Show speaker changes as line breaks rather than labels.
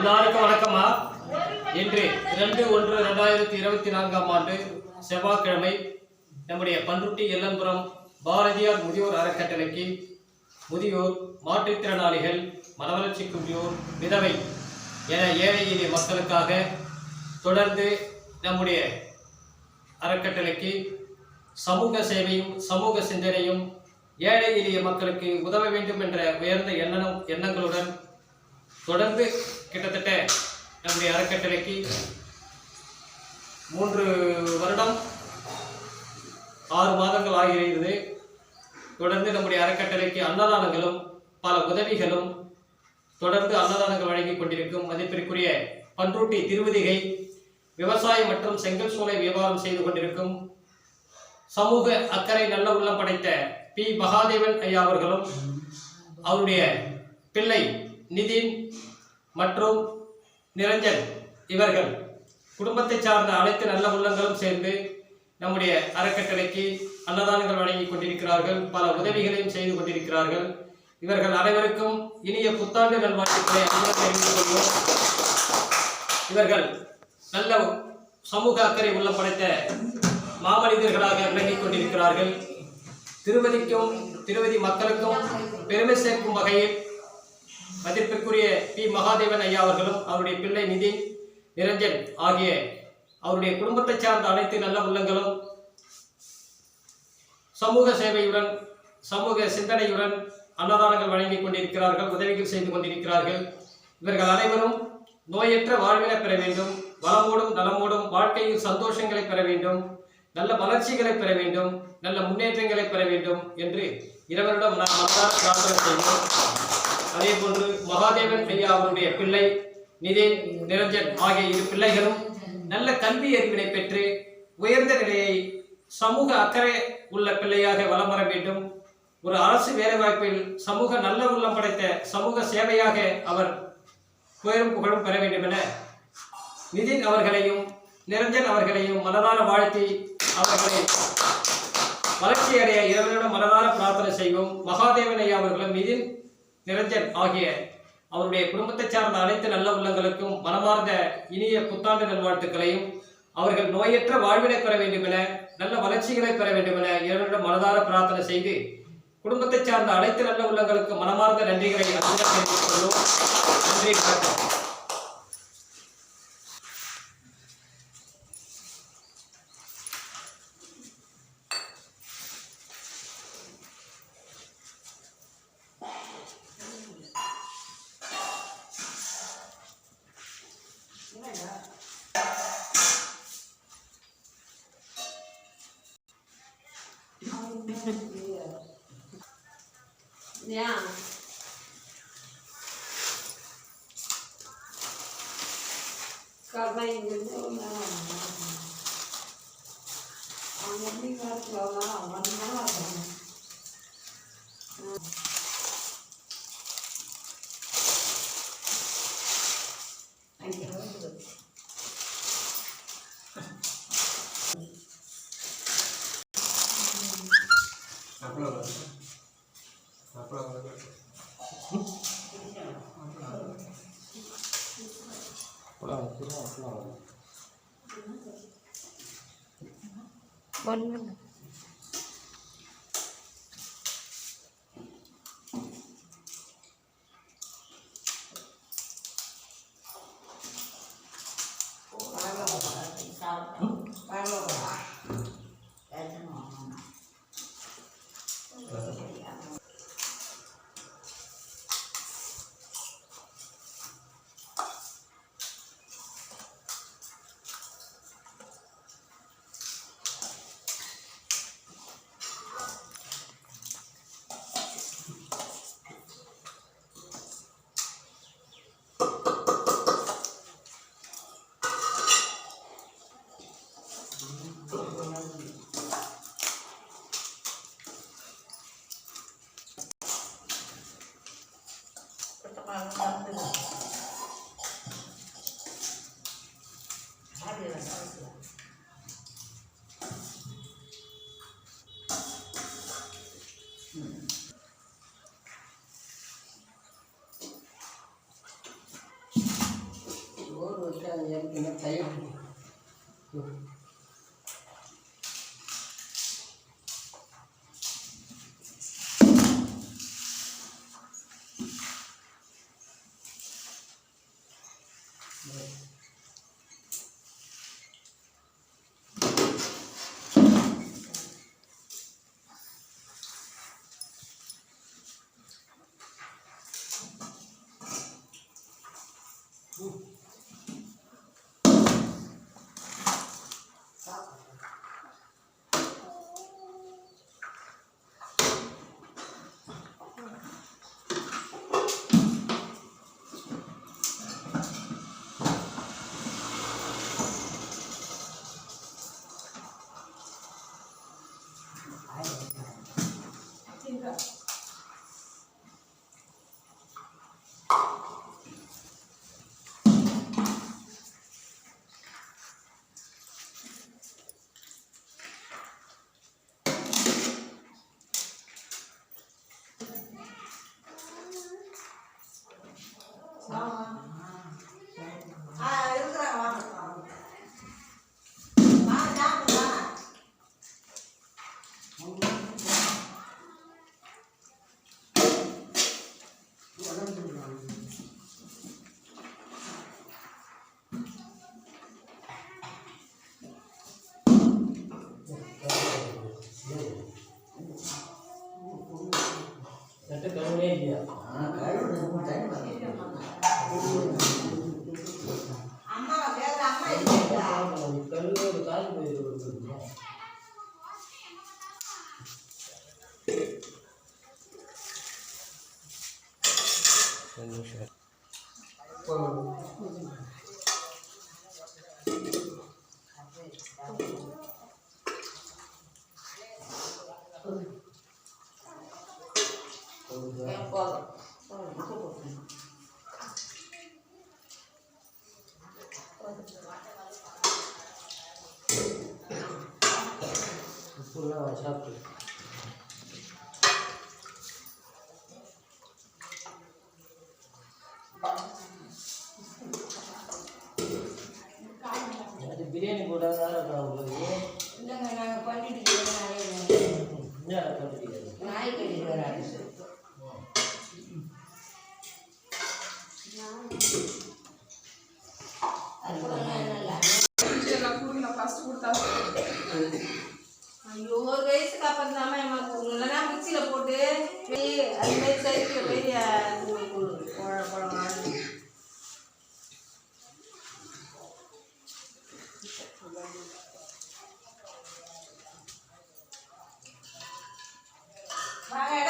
எல்லாருக்கும் வணக்கமா. இன்று 2/1/2024 செவ்வாய்க்கிழமை நம்முடைய பண்ருட்டி எல்லன்புரம் பாரதியார் முதியோர் அறக்கட்டளைக்கு முதியோர், மாற்றுத்திறனாளிகள், மனவளர்ச்சி குன்றியோர், விதவை என ஏழை எளிய மக்களுக்காக தொடர்ந்து நம்முடைய அறக்கட்டளைக்கு சமூக சேவையும் சமூக சிந்தனையும் ஏழை எளிய மக்களுக்கு உதவ வேண்டும் என்ற உயர்ந்த எண்ணங்களுடன் தொடர்ந்து கிட்டத்தட்ட நம்முடைய அறக்கட்டளைக்கு 3 வருடம் 6 மாதங்கள் ஆகிறது. தொடர்ந்து நம்முடைய அறக்கட்டளைக்கு அன்னதானங்களும் பல உதவிகளும் தொடர்ந்து அன்னதானங்கள் வழங்கி கொண்டிருக்கும் மதிப்பிற்குரிய பண்ருட்டி திருவதிகை விவசாயம் மற்றும் செங்கல் சூளை வியாபாரம் செய்து கொண்டிருக்கும் சமூக அக்கறை நல்ல உள்ளம் படைத்த பி. மகாதேவன் ஐயா அவர்களும் அவருடைய பிள்ளை நிதின் மற்றும் நிரஞ்சன் இவர்கள் குடும்பத்தை சார்ந்த அனைத்து நல்ல உள்ளங்களும் சேர்ந்து நம்முடைய அறக்கட்டளைக்கு அன்னதானங்கள் வழங்கி கொண்டிருக்கிறார்கள். பல உதவிகளையும் செய்து கொண்டிருக்கிறார்கள். இவர்கள் அனைவருக்கும் இனிய புத்தாண்டு நல்வாழ்த்துக்களை தெரிவித்துக் கொள்வோம். இவர்கள் நல்ல சமூக அக்கறை உள்ளம் படைத்த மாமனிதர்களாக விளங்கிக் கொண்டிருக்கிறார்கள். திருவதிக்கும் திருவதி மக்களுக்கும் பெருமை சேர்க்கும் வகையில் மதிப்பிற்குரிய பி. மகாதேவன் ஐயா அவர்களும் அவருடைய பிள்ளை நிதின், நிரஞ்சன் ஆகிய அவருடைய குடும்பத்தை சார்ந்த அனைத்து நல்ல உள்ளங்களும் சமூக சேவையுடன் சமூக சிந்தனையுடன் அன்னதானங்கள் வழங்கி கொண்டிருக்கிறார்கள், உதவிகள் செய்து கொண்டிருக்கிறார்கள். இவர்கள் அனைவரும் நோயற்ற வாழ்வினை பெற வேண்டும், வளமோடும் நலமோடும் வாழ்க்கையில் சந்தோஷங்களை பெற வேண்டும், நல்ல வளர்ச்சிகளை பெற வேண்டும், நல்ல முன்னேற்றங்களை பெற வேண்டும் என்று இறைவனிடம் நாம் மனதார பிரார்த்தனை செய்வோம். அதே போன்று மகாதேவன் ஐயா அவருடைய பிள்ளை நிதின், நிரஞ்சன் ஆகிய 2 பிள்ளைகளும் நல்ல கல்வி அறிவினை பெற்று உயர்ந்த நிலையை சமூக அக்கறை உள்ள பிள்ளையாக வலம் வர வேண்டும். ஒரு அரசு வேலைவாய்ப்பில் சமூக நல்ல உள்ளம் படைத்த சமூக சேவையாக அவர் புகழும் புகழும் பெற வேண்டும் என நிதின் அவர்களையும் நிரஞ்சன் அவர்களையும் மனதார வாழ்த்தி அவர்களை வளர்ச்சி அடைய இறைவனிடம் மனதார பிரார்த்தனை செய்வோம். மகாதேவன் ஐயா அவர்களும் நிதின், நிரஞ்சன் ஆகிய அவருடைய குடும்பத்தை சார்ந்த அனைத்து நல்ல உள்ளங்களுக்கும் மனமார்ந்த இனிய புத்தாண்டு நல்வாழ்த்துக்களையும் அவர்கள் நோயற்ற வாழ்வினை பெற வேண்டும் என நல்ல வளர்ச்சிகளை பெற வேண்டும் என இறைவனிடம் மனதார பிரார்த்தனை செய்து குடும்பத்தை சார்ந்த அனைத்து நல்ல உள்ளங்களுக்கு மனமார்ந்த நன்றிகளை தெரிவித்துக் கொள்வோம். நன்றி, வணக்கம்.
Yeah. Karena ini juga orang ini kan orang mana அம்மா வேற அம்மா இல்லையா?
சாப்பிட்டு பிரியாணி போட்டால் உங்களுக்கு
இல்லைங்க நாங்கள் பண்ணிட்டு
என்ன பண்ணிட்டு
நாய்க்கறி வராது. ஐயோ ஒரு வயசுக்கு அப்புறம் தான் இல்லைன்னா மிக்சியில் போட்டு அது மாதிரி சைக்கிள் போய் குழம்பு வாங்க